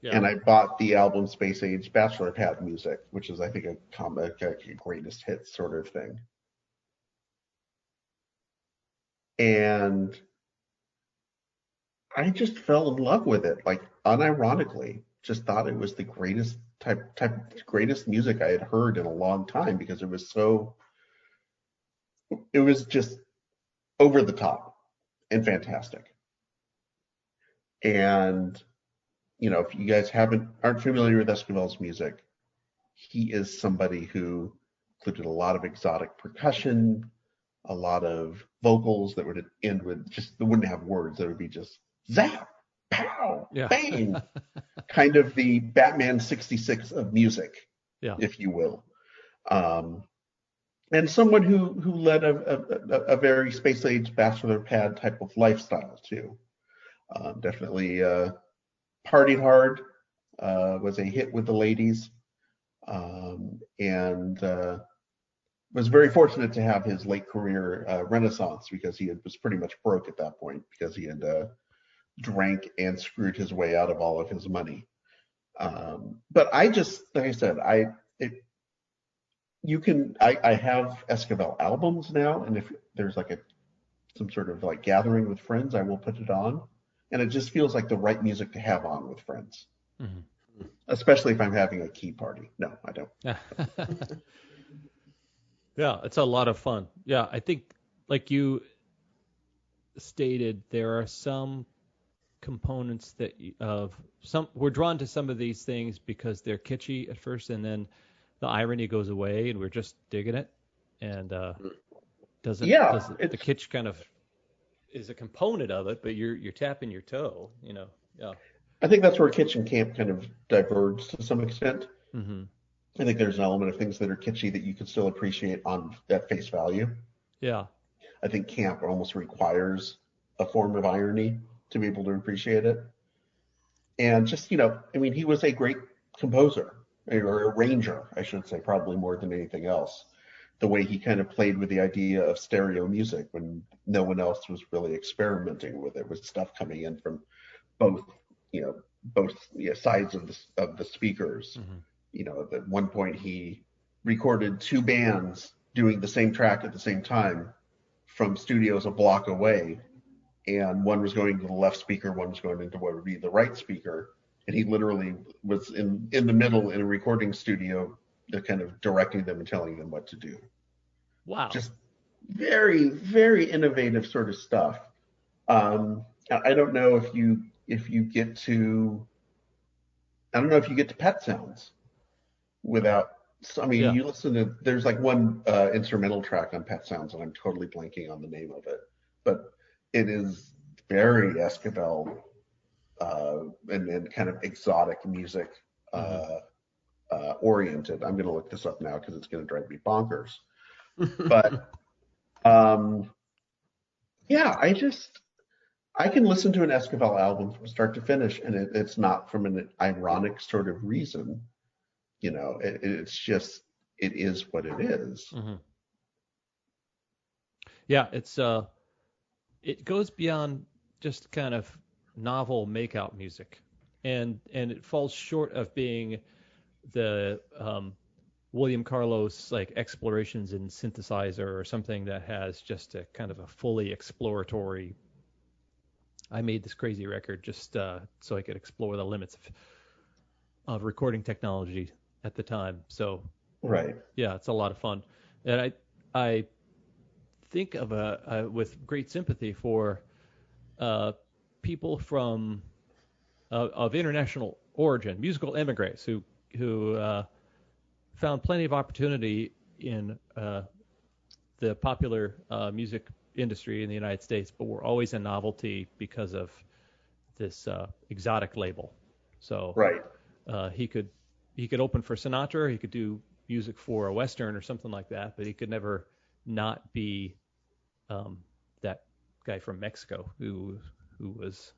Yeah. And I bought the album Space Age Bachelor Pad Music, which is, I think, a greatest hits sort of thing. And I just fell in love with it, like unironically. Just thought it was the greatest music I had heard in a long time because it was just over the top and fantastic. And if you guys aren't familiar with Esquivel's music, he is somebody who included a lot of exotic percussion, a lot of vocals that would end with they wouldn't have words. That would be just zap, pow, Yeah. bang, kind of the Batman 66 of music, Yeah. if you will. And someone who led a very space age bachelor pad type of lifestyle too. Definitely partied hard, was a hit with the ladies, and was very fortunate to have his late career renaissance because he was pretty much broke at that point because he had drank and screwed his way out of all of his money. But I just, like I said, I have Esquivel albums now, and if there's like some sort of like gathering with friends, I will put it on, and it just feels like the right music to have on with friends, especially if I'm having a key party. No, I don't. Yeah, it's a lot of fun. Yeah, I think, like you stated, there are some components that we're drawn to some of these things because they're kitschy at first, and then the irony goes away, and we're just digging it. And the kitsch kind of is a component of it, but you're tapping your toe, Yeah. I think that's where kitsch and camp kind of diverge to some extent. Mm-hmm. I think there's an element of things that are kitschy that you can still appreciate on that face value. Yeah. I think camp almost requires a form of irony to be able to appreciate it. And just, he was a great composer or arranger, I should say, probably more than anything else. The way he kind of played with the idea of stereo music when no one else was really experimenting with it, with stuff coming in from both sides of the speakers. Mm-hmm. At one point he recorded two bands doing the same track at the same time from studios a block away, and one was going to the left speaker, one was going into what would be the right speaker, and he literally was in the middle in a recording studio, kind of directing them and telling them what to do. Wow. Just very, very innovative sort of stuff. I don't know if you get to Pet Sounds without. You listen to. There's like one instrumental track on Pet Sounds, and I'm totally blanking on the name of it, but it is very Esquivel and kind of exotic music oriented. I'm going to look this up now because it's going to drive me bonkers. But yeah, I can listen to an Esquivel album from start to finish, and it's not from an ironic sort of reason. It's just, it is what it is. Mm-hmm. Yeah, it goes beyond just kind of novel makeout music, and it falls short of being the William Carlos like explorations in synthesizer or something that has just a kind of a fully exploratory. I made this crazy record just so I could explore the limits of recording technology at the time. So right, yeah, it's a lot of fun, and I think of with great sympathy for people from of international origin, musical emigres who found plenty of opportunity in the popular music industry in the United States, but were always a novelty because of this exotic label. So right. He could open for Sinatra, he could do music for a Western or something like that, but he could never not be that guy from Mexico who was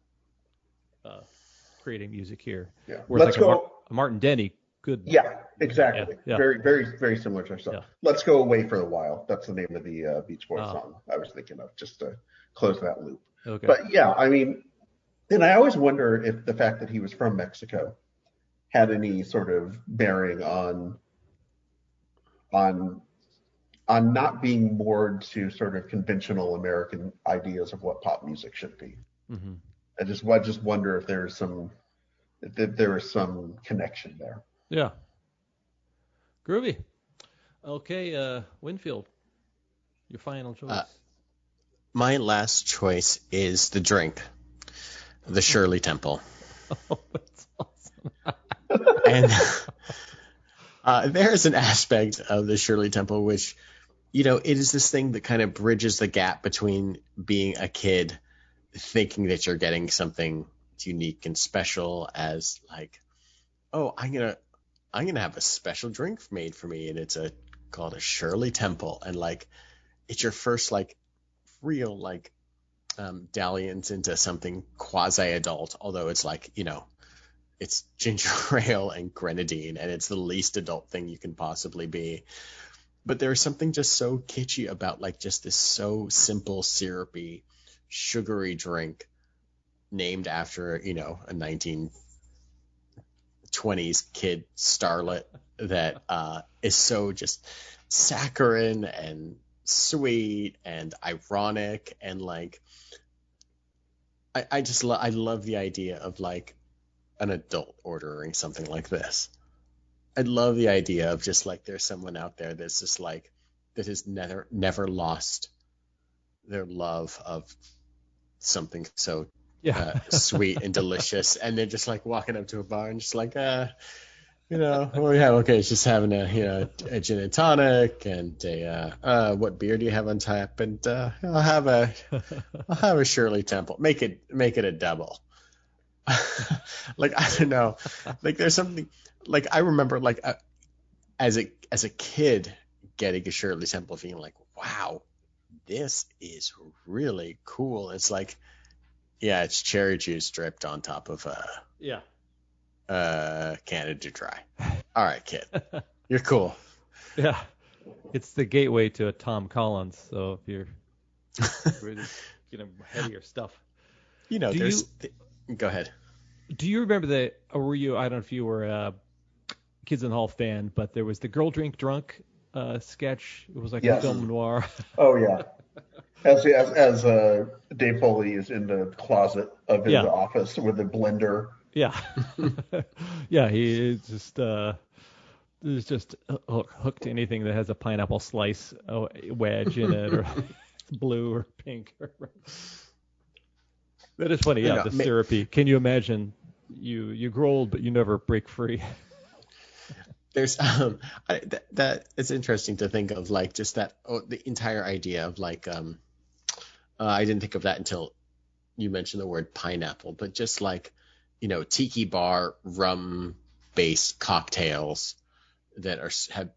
creating music here. Yeah. Whereas Let's go. A Martin Denny could. Yeah, exactly. Yeah. Very, very, very similar to ourselves. Yeah. Let's Go Away for a While. That's the name of the Beach Boys song I was thinking of, just to close that loop. Okay. But yeah, I mean, and I always wonder if the fact that he was from Mexico had any sort of bearing on not being moored to sort of conventional American ideas of what pop music should be. Mm-hmm. I just wonder if there is some connection there. Yeah. Groovy. Okay, Winfield, your final choice. My last choice is the drink, the Shirley Temple. Oh, that's awesome. And there is an aspect of the Shirley Temple which, it is this thing that kind of bridges the gap between being a kid thinking that you're getting something unique and special as like, oh, I'm gonna have a special drink made for me, and it's called a Shirley Temple, and like it's your first like real like dalliance into something quasi adult, although it's like it's ginger ale and grenadine, and it's the least adult thing you can possibly be. But there's something just so kitschy about like just this so simple, syrupy, sugary drink named after, a 1920s kid starlet that is so just saccharine and sweet and ironic, and like I love the idea of like an adult ordering something like this. I love the idea of just like there's someone out there that's just like that has never lost their love of something so sweet and delicious, and they're just like walking up to a bar and just like what do we have? Okay, it's just having a gin and tonic and what beer do you have on tap? And I'll have a Shirley Temple. Make it a double. Like I don't know, like there's something like I remember like as a kid getting a Shirley Temple feeling like, wow, this is really cool. It's like, yeah, it's cherry juice dripped on top of Canada Dry. All right, kid, you're cool. Yeah, it's the gateway to a Tom Collins. So if you're really ahead of your stuff, go ahead. Do you remember or were you? I don't know if you were a Kids in the Hall fan, but there was the Girl Drink Drunk sketch. It was like a film noir. Oh yeah. As Dave Foley is in the closet of his office with a blender. Yeah. Yeah, he is just is just hooked to anything that has a pineapple slice wedge in it, or blue or pink. That is funny. Yeah, the syrupy. Can you imagine? You grow old, but you never break free. There's that it's interesting to think of like just that the entire idea of like I didn't think of that until you mentioned the word pineapple, but just like, tiki bar rum based cocktails that have,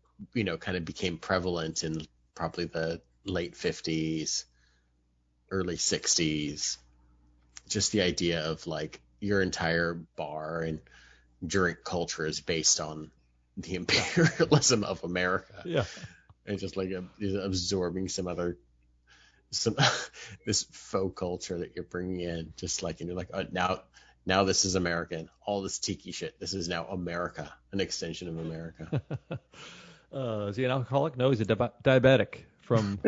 kind of became prevalent in probably the late 50s, early 60s. Just the idea of like your entire bar and drink culture is based on the imperialism of America. Yeah. And just like absorbing this faux culture that you're bringing in, just like, and you're like, oh, now this is American. All this tiki shit. This is now America, an extension of America. Is he an alcoholic? No, he's a diabetic from.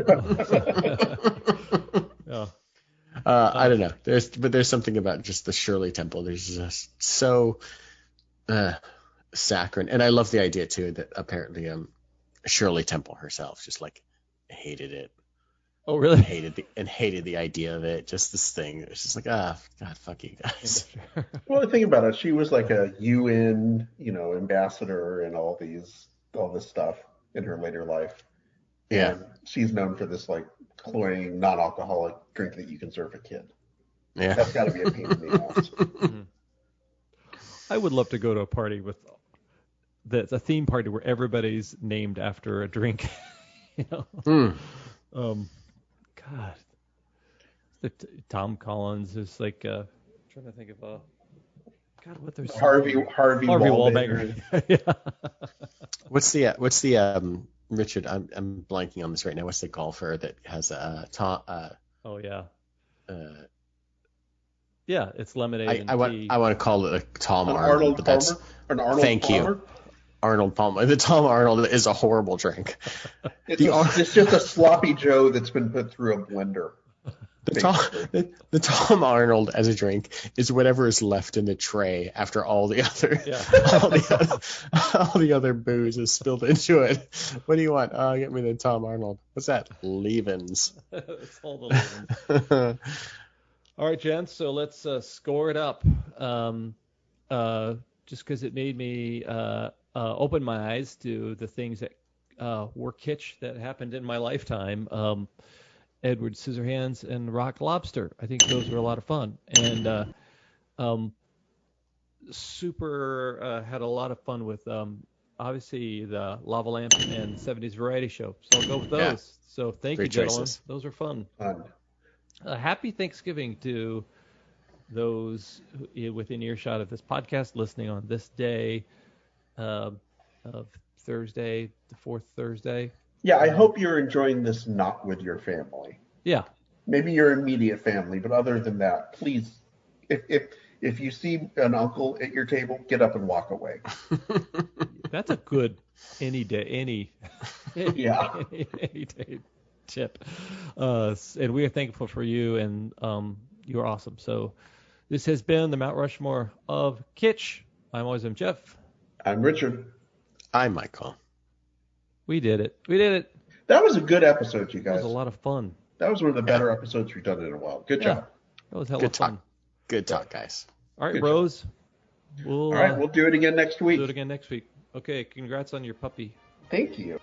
Yeah. I don't know. There's something about just the Shirley Temple. There's just so saccharine, and I love the idea too that apparently Shirley Temple herself just like hated it. Oh, really? Hated the idea of it. Just this thing. It's just like, God, fuck you guys. Well, think about it. She was like a UN, ambassador and all this stuff in her later life. Yeah. And she's known for this like cloying, non-alcoholic drink that you can serve a kid. Yeah. That's got to be a pain in the ass. Mm-hmm. I would love to go to a party with a theme party where everybody's named after a drink. God, Tom Collins is like trying to think of God, what there's Harvey Wallbanger. Yeah. What's the Richard? I'm blanking on this right now. What's the golfer that has Tom? Oh yeah. Yeah, it's lemonade. I want to call it a Tom Arnold, but that's thank Palmer? you. Arnold Palmer. The Tom Arnold is a horrible drink. It's just a sloppy Joe that's been put through a blender. The Tom Arnold as a drink is whatever is left in the tray after all the other booze is spilled into it. What do you want? Get me the Tom Arnold. What's that? Leavens. It's all the leavens. All right, gents. So let's score it up. Just because it made me open my eyes to the things that were kitsch that happened in my lifetime. Edward Scissorhands and Rock Lobster. I think those were a lot of fun. And Super had a lot of fun with obviously the Lava Lamp and 70s Variety Show. So I'll go with those. Yeah. So thank you, gentlemen. Choices. Those are fun. Happy Thanksgiving to those within earshot of this podcast listening on this day of Thursday, the fourth Thursday. Yeah, I hope you're enjoying this not with your family. Yeah. Maybe your immediate family, but other than that, please, if you see an uncle at your table, get up and walk away. That's a good any day tip. And we are thankful for you, and you're awesome. So this has been the Mount Rushmore of Kitsch. I'm always Jeff. I'm Richard. I'm Michael. We did it. That was a good episode, you guys. That was a lot of fun. That was one of the better episodes we've done in a while. Good job. That was hella fun. Good talk, guys. All right, Rose. All right, we'll do it again next week. Okay, congrats on your puppy. Thank you.